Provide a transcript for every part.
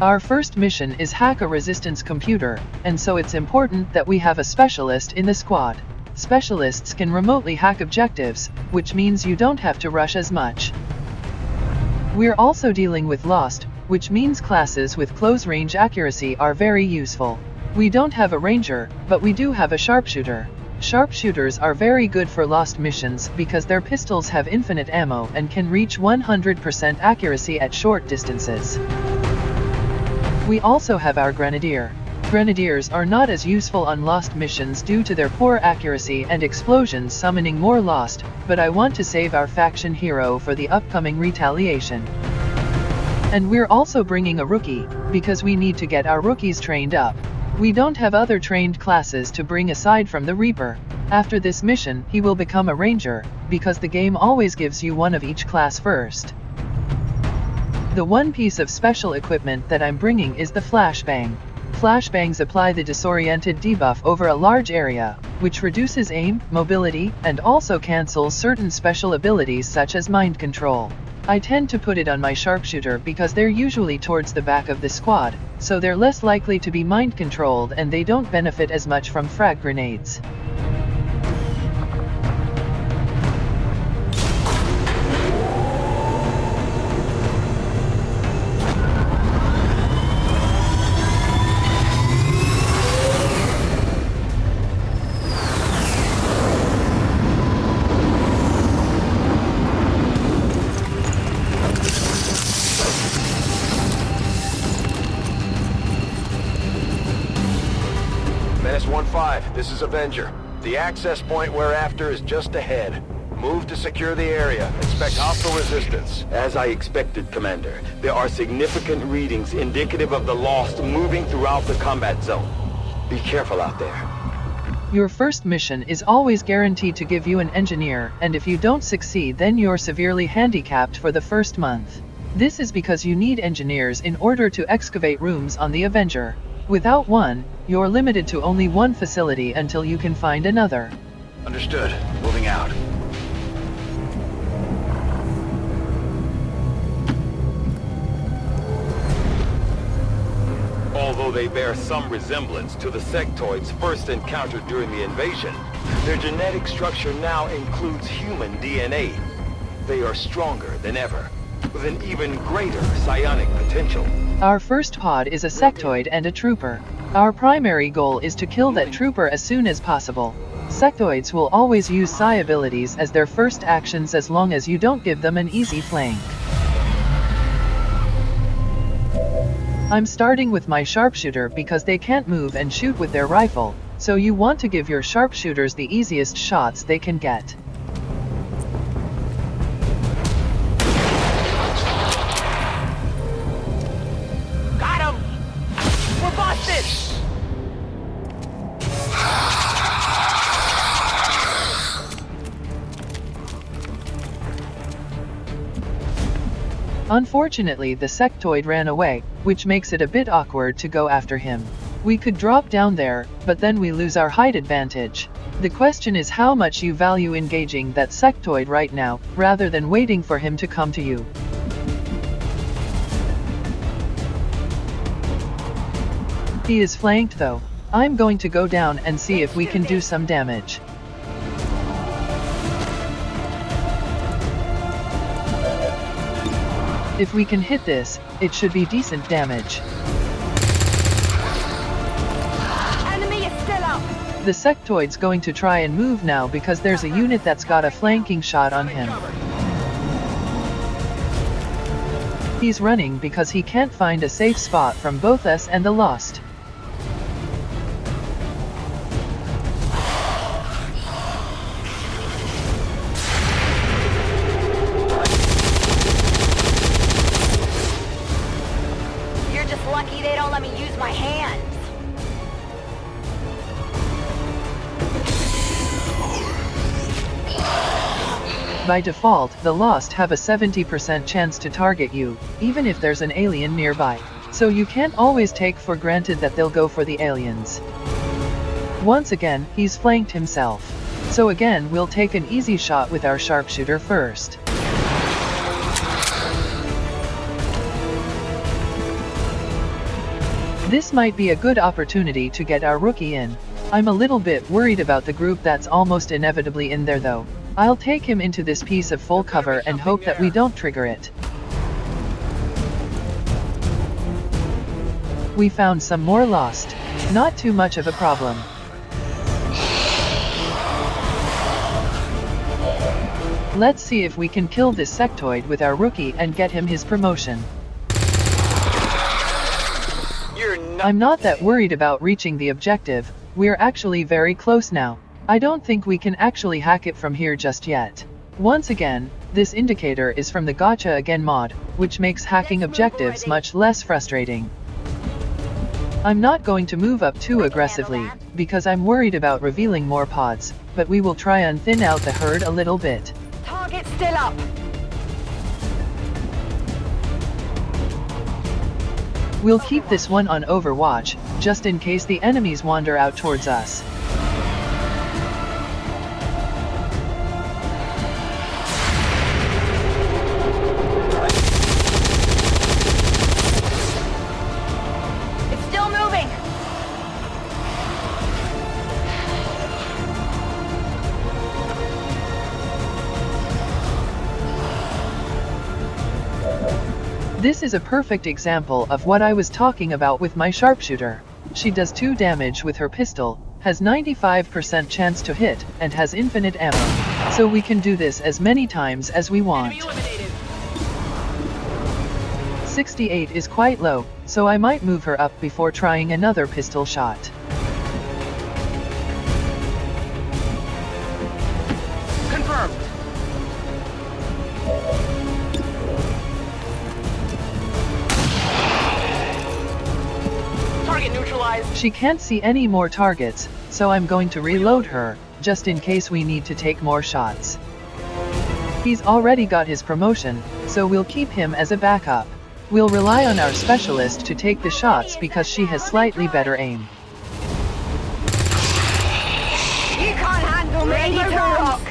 Our first mission is hack a resistance computer, and so it's important that we have a specialist in the squad. Specialists can remotely hack objectives, which means you don't have to rush as much. We're also dealing with Lost, which means classes with close-range accuracy are very useful. We don't have a ranger, but we do have a sharpshooter. Sharpshooters are very good for Lost missions because their pistols have infinite ammo and can reach 100% accuracy at short distances. We also have our Grenadier. Grenadiers are not as useful on Lost missions due to their poor accuracy and explosions summoning more Lost, but I want to save our faction hero for the upcoming retaliation. And we're also bringing a rookie, because we need to get our rookies trained up. We don't have other trained classes to bring aside from the Reaper. After this mission, he will become a ranger, because the game always gives you one of each class first. The one piece of special equipment that I'm bringing is the flashbang. Flashbangs apply the disoriented debuff over a large area, which reduces aim, mobility, and also cancels certain special abilities such as mind control. I tend to put it on my sharpshooter because they're usually towards the back of the squad, so they're less likely to be mind controlled and they don't benefit as much from frag grenades. This is Avenger. The access point we're after is just ahead. Move to secure the area. Expect hostile resistance. As I expected, Commander. There are significant readings indicative of the Lost moving throughout the combat zone. Be careful out there. Your first mission is always guaranteed to give you an engineer, and if you don't succeed then you're severely handicapped for the first month. This is because you need engineers in order to excavate rooms on the Avenger. Without one, you're limited to only one facility until you can find another. Understood. Moving out. Although they bear some resemblance to the sectoids first encountered during the invasion, their genetic structure now includes human DNA. They are stronger than ever, with an even greater psionic potential. Our first pod is a sectoid and a trooper. Our primary goal is to kill that trooper as soon as possible. Sectoids will always use psi abilities as their first actions as long as you don't give them an easy flank. I'm starting with my sharpshooter because they can't move and shoot with their rifle, so you want to give your sharpshooters the easiest shots they can get. Unfortunately, the sectoid ran away, which makes it a bit awkward to go after him. We could drop down there, but then we lose our height advantage. The question is how much you value engaging that sectoid right now, rather than waiting for him to come to you. He is flanked though. I'm going to go down and see if we can do some damage. If we can hit this, it should be decent damage. Enemy is still up. The sectoid's going to try and move now because there's a unit that's got a flanking shot on him. He's running because he can't find a safe spot from both us and the Lost. Lucky they don't let me use my hands. By default, the Lost have a 70% chance to target you, even if there's an alien nearby. So you can't always take for granted that they'll go for the aliens. Once again, he's flanked himself. So again, we'll take an easy shot with our sharpshooter first. This might be a good opportunity to get our rookie in. I'm a little bit worried about the group that's almost inevitably in there though. I'll take him into this piece of full cover and hope that we don't trigger it. We found some more lost. Not too much of a problem. Let's see if we can kill this sectoid with our rookie and get him his promotion. I'm not that worried about reaching the objective. We're actually very close now. I don't think we can actually hack it from here just yet. Once again, this indicator is from the Gotcha Again mod, which makes hacking objectives much less frustrating. I'm not going to move up too aggressively, because I'm worried about revealing more pods, but we will try and thin out the herd a little bit. Target still up. We'll keep this one on overwatch, just in case the enemies wander out towards us. It's still moving. This is a perfect example of what I was talking about with my sharpshooter. She does 2 damage with her pistol, has 95% chance to hit, and has infinite ammo. So we can do this as many times as we want. 68 is quite low, so I might move her up before trying another pistol shot. Confirmed. She can't see any more targets, so I'm going to reload her, just in case we need to take more shots. He's already got his promotion, so we'll keep him as a backup. We'll rely on our specialist to take the shots because she has slightly better aim. You can't handle me. Ready to rock.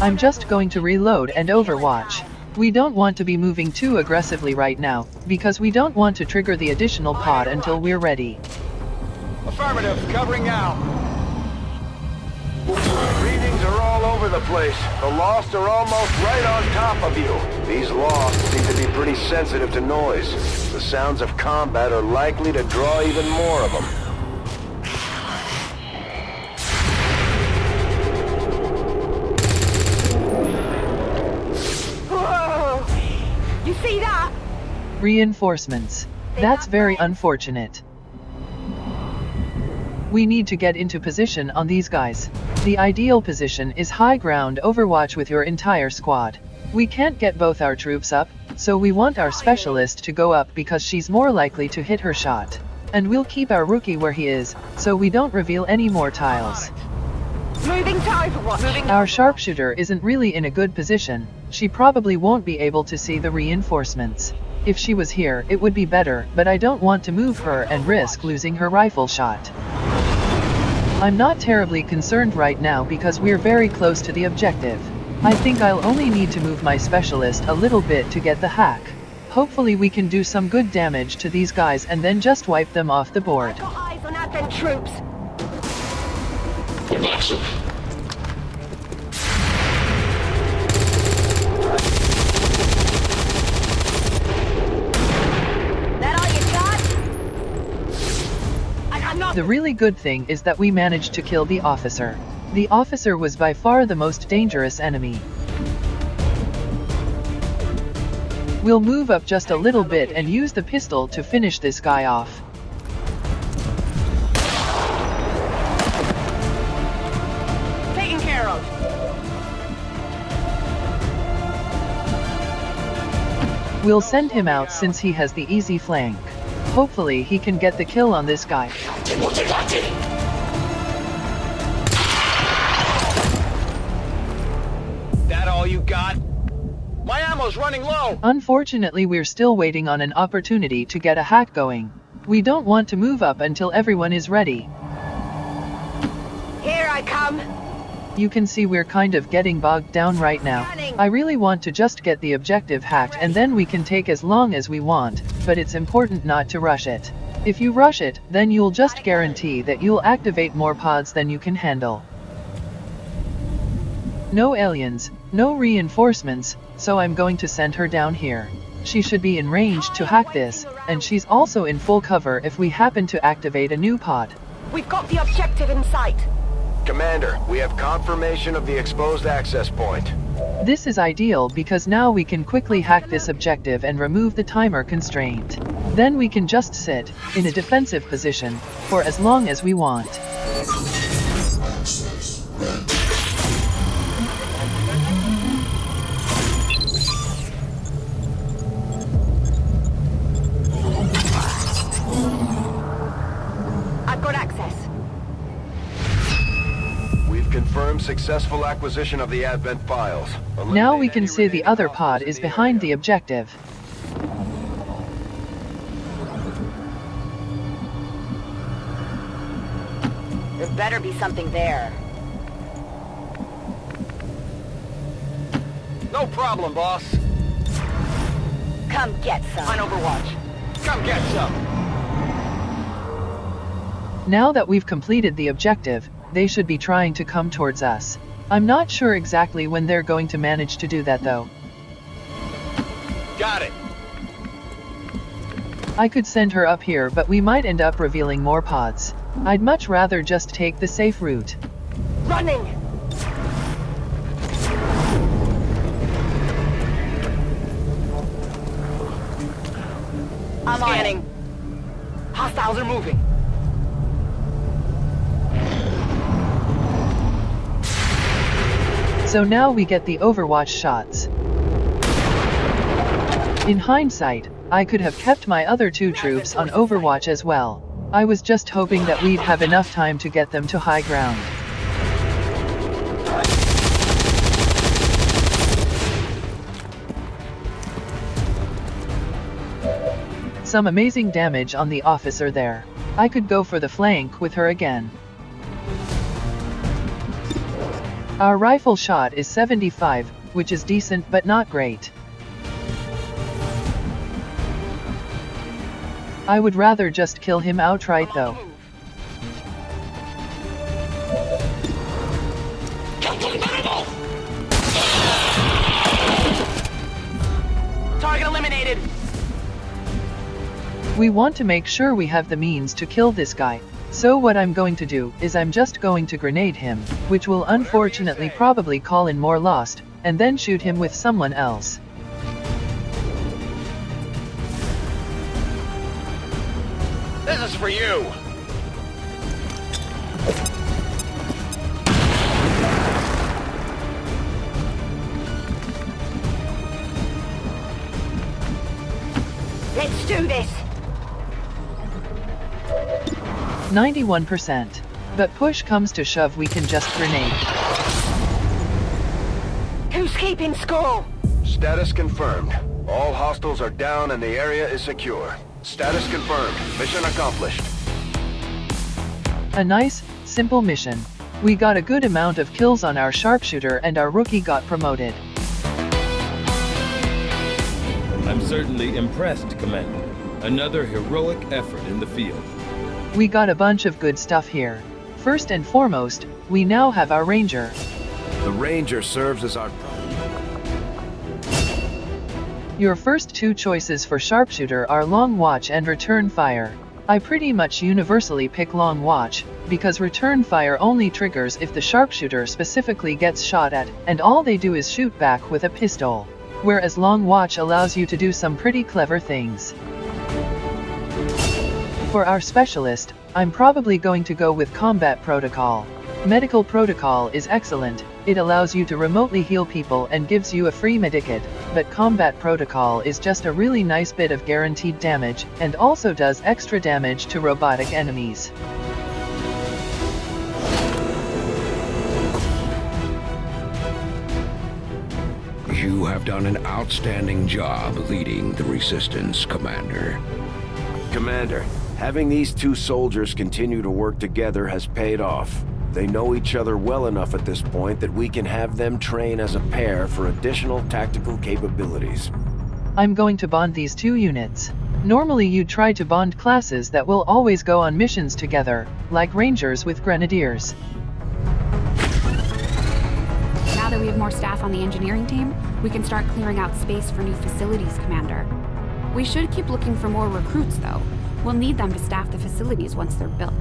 I'm just going to reload and overwatch. We don't want to be moving too aggressively right now, because we don't want to trigger the additional pod until we're ready. Affirmative, covering now. Readings are all over the place. The Lost are almost right on top of you. These Lost seem to be pretty sensitive to noise. The sounds of combat are likely to draw even more of them. You see that? Reinforcements. That's very unfortunate. We need to get into position on these guys. The ideal position is high ground overwatch with your entire squad. We can't get both our troops up, so we want our specialist to go up because she's more likely to hit her shot. And we'll keep our rookie where he is, so we don't reveal any more tiles. Moving to overwatch. Our sharpshooter isn't really in a good position. She probably won't be able to see the reinforcements. If she was here, it would be better, but I don't want to move her and risk losing her rifle shot. I'm not terribly concerned right now because we're very close to the objective. I think I'll only need to move my specialist a little bit to get the hack. Hopefully we can do some good damage to these guys and then just wipe them off the board. Got eyes on Advent troops. The really good thing is that we managed to kill the officer. The officer was by far the most dangerous enemy. We'll move up just a little bit and use the pistol to finish this guy off. Taken care of. We'll send him out since he has the easy flank. Hopefully he can get the kill on this guy. That all you got? My ammo's running low! Unfortunately, we're still waiting on an opportunity to get a hack going. We don't want to move up until everyone is ready. Here I come. You can see we're kind of getting bogged down right now. I really want to just get the objective hacked and then we can take as long as we want, but it's important not to rush it. If you rush it, then you'll just guarantee that you'll activate more pods than you can handle. No aliens, no reinforcements, so I'm going to send her down here. She should be in range to hack this, and she's also in full cover if we happen to activate a new pod. We've got the objective in sight. Commander, we have confirmation of the exposed access point. This is ideal because now we can quickly hack this objective and remove the timer constraint. Then we can just sit, in a defensive position, for as long as we want. I've got access. We've confirmed successful acquisition of the Advent files. Now we can see the other pod is behind the objective. There better be something there. No problem, boss. Come get some. On Overwatch. Come get some. Now that we've completed the objective, they should be trying to come towards us. I'm not sure exactly when they're going to manage to do that though. Got it. I could send her up here, but we might end up revealing more pods. I'd much rather just take the safe route. Running! I'm Scanning. Hostiles are moving. So now we get the Overwatch shots. In hindsight, I could have kept my other two troops on Overwatch as well. I was just hoping that we'd have enough time to get them to high ground. Some amazing damage on the officer there. I could go for the flank with her again. Our rifle shot is 75, which is decent but not great. I would rather just kill him outright though. Target eliminated. We want to make sure we have the means to kill this guy. So what I'm going to do is I'm just going to grenade him, which will unfortunately probably call in more Lost, and then shoot him with someone else. This is for you. Let's do this! 91%. But push comes to shove, we can just grenade. Who's keeping score? Status confirmed. All hostiles are down and the area is secure. Status confirmed. Mission accomplished. A nice, simple mission. We got a good amount of kills on our sharpshooter and our rookie got promoted. I'm certainly impressed, Commander. Another heroic effort in the field. We got a bunch of good stuff here. First and foremost, we now have our Ranger. The Ranger serves as our... Your first two choices for sharpshooter are long watch and return fire. I pretty much universally pick long watch, because return fire only triggers if the sharpshooter specifically gets shot at, and all they do is shoot back with a pistol. Whereas long watch allows you to do some pretty clever things. For our specialist, I'm probably going to go with combat protocol. Medical protocol is excellent, it allows you to remotely heal people and gives you a free medikit, but combat protocol is just a really nice bit of guaranteed damage, and also does extra damage to robotic enemies. You have done an outstanding job leading the Resistance, Commander. Commander, having these two soldiers continue to work together has paid off. They know each other well enough at this point that we can have them train as a pair for additional tactical capabilities. I'm going to bond these two units. Normally you'd try to bond classes that will always go on missions together, like Rangers with Grenadiers. Now that we have more staff on the engineering team, we can start clearing out space for new facilities, Commander. We should keep looking for more recruits, though. We'll need them to staff the facilities once they're built.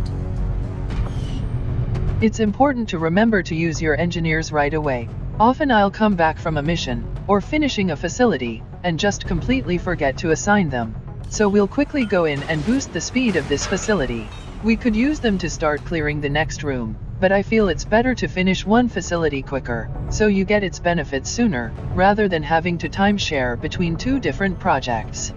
It's important to remember to use your engineers right away. Often I'll come back from a mission, or finishing a facility, and just completely forget to assign them. So we'll quickly go in and boost the speed of this facility. We could use them to start clearing the next room, but I feel it's better to finish one facility quicker, so you get its benefits sooner, rather than having to timeshare between two different projects.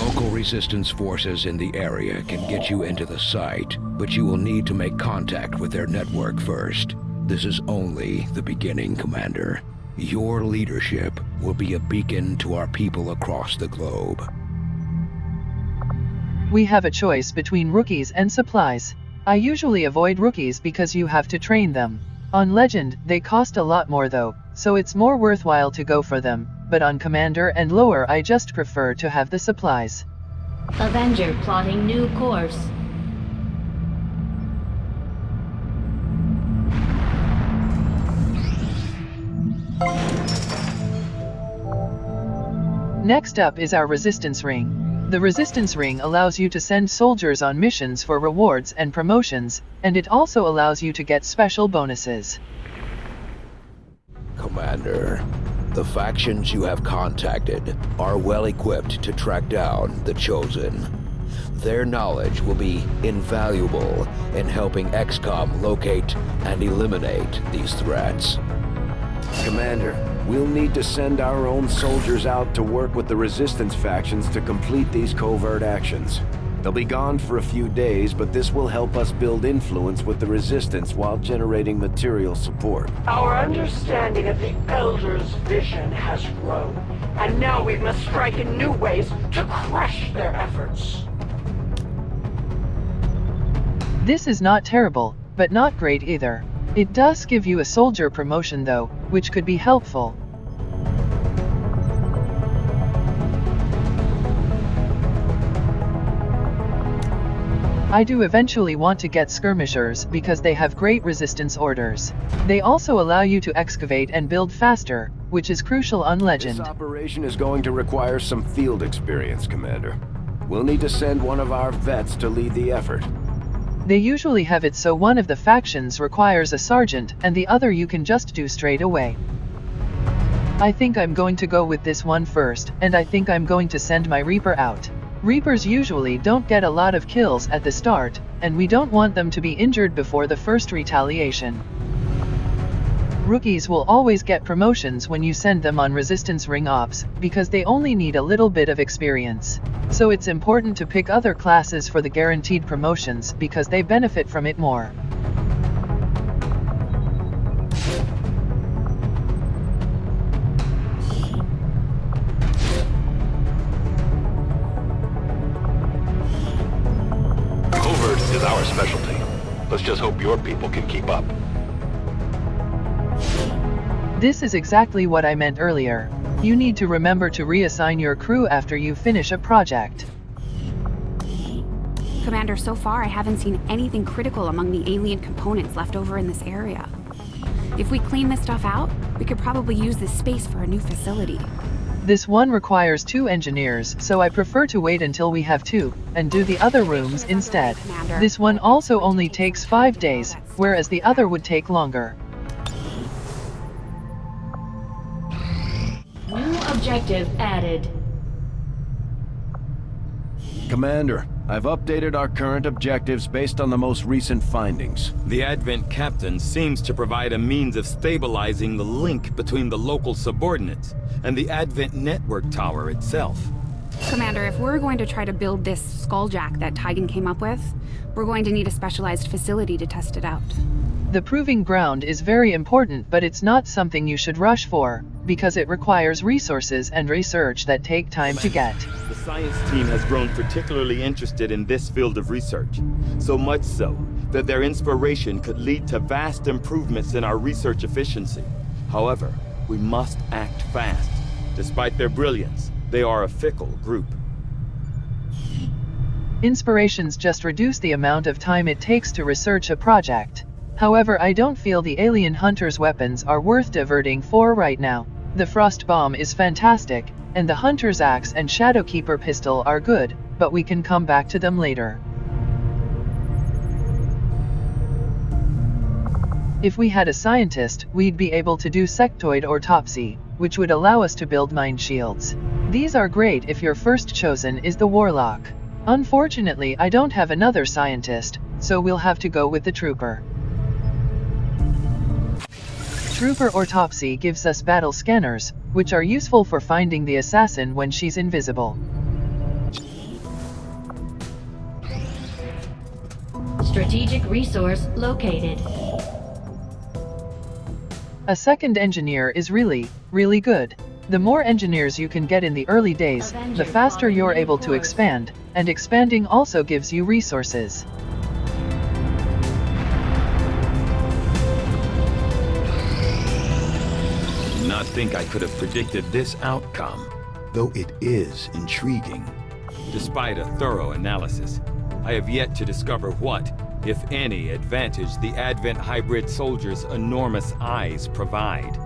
Local resistance forces in the area can get you into the site, but you will need to make contact with their network first. This is only the beginning, Commander. Your leadership will be a beacon to our people across the globe. We have a choice between rookies and supplies. I usually avoid rookies because you have to train them. On Legend, they cost a lot more though, so it's more worthwhile to go for them, but on Commander and lower I just prefer to have the supplies. Avenger plotting new course. Next up is our Resistance Ring. The Resistance Ring allows you to send soldiers on missions for rewards and promotions, and it also allows you to get special bonuses. Commander, the factions you have contacted are well equipped to track down the Chosen. Their knowledge will be invaluable in helping XCOM locate and eliminate these threats. Commander, we'll need to send our own soldiers out to work with the Resistance factions to complete these covert actions. They'll be gone for a few days, but this will help us build influence with the Resistance while generating material support. Our understanding of the Elders' vision has grown, and now we must strike in new ways to crush their efforts. This is not terrible, but not great either. It does give you a soldier promotion though, which could be helpful. I do eventually want to get skirmishers because they have great resistance orders. They also allow you to excavate and build faster, which is crucial on Legend. This operation is going to require some field experience, Commander. We'll need to send one of our vets to lead the effort. They usually have it so one of the factions requires a sergeant and the other you can just do straight away. I think I'm going to go with this one first, and I think I'm going to send my Reaper out. Reapers usually don't get a lot of kills at the start, and we don't want them to be injured before the first retaliation. Rookies will always get promotions when you send them on Resistance Ring Ops, because they only need a little bit of experience. So it's important to pick other classes for the guaranteed promotions because they benefit from it more. Covert is our specialty. Let's just hope your people can keep up. This is exactly what I meant earlier. You need to remember to reassign your crew after you finish a project. Commander, so far I haven't seen anything critical among the alien components left over in this area. If we clean this stuff out, we could probably use this space for a new facility. This one requires 2 engineers, so I prefer to wait until we have 2, and do the other rooms instead. This one also only takes 5 days, whereas the other would take longer. New objective added. Commander, I've updated our current objectives based on the most recent findings. The Advent Captain seems to provide a means of stabilizing the link between the local subordinates and the Advent Network Tower itself. Commander, if we're going to try to build this skulljack that Tigan came up with, we're going to need a specialized facility to test it out. The proving ground is very important, but it's not something you should rush for, because it requires resources and research that take time to get. The science team has grown particularly interested in this field of research, so much so that their inspiration could lead to vast improvements in our research efficiency. However, we must act fast. Despite their brilliance, they are a fickle group. Inspirations just reduce the amount of time it takes to research a project. However, I don't feel the alien hunter's weapons are worth diverting for right now. The frost bomb is fantastic, and the hunter's axe and shadowkeeper pistol are good, but we can come back to them later. If we had a scientist, we'd be able to do sectoid autopsy, which would allow us to build mind shields. These are great if your first chosen is the warlock. Unfortunately, I don't have another scientist, so we'll have to go with the trooper. Trooper autopsy gives us battle scanners, which are useful for finding the assassin when she's invisible. Strategic resource located. A second engineer is really, really good. The more engineers you can get in the early days, the faster you're able to expand, and expanding also gives you resources. I do not think I could have predicted this outcome, though it is intriguing. Despite a thorough analysis, I have yet to discover what, if any, advantage the Advent hybrid soldiers' enormous eyes provide.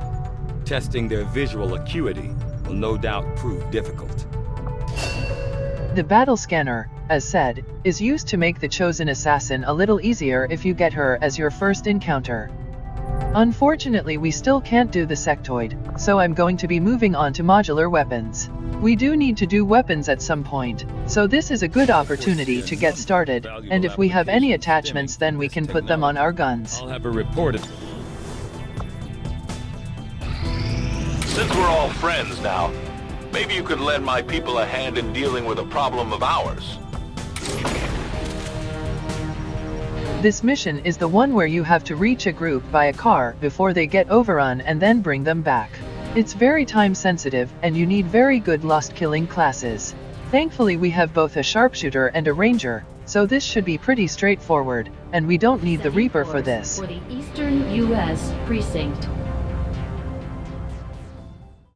Testing their visual acuity will no doubt prove difficult. The battle scanner, as said, is used to make the chosen assassin a little easier if you get her as your first encounter. Unfortunately, we still can't do the sectoid, so I'm going to be moving on to modular weapons. We do need to do weapons at some point, so this is a good opportunity to get started, and if we have any attachments then we can put them on our guns. I'll have a report. Since we're all friends now, maybe you could lend my people a hand in dealing with a problem of ours. This mission is the one where you have to reach a group by a car before they get overrun and then bring them back. It's very time sensitive and you need very good lost killing classes. Thankfully we have both a sharpshooter and a ranger, so this should be pretty straightforward, and we don't need the Reaper for this. For the Eastern U.S. Precinct.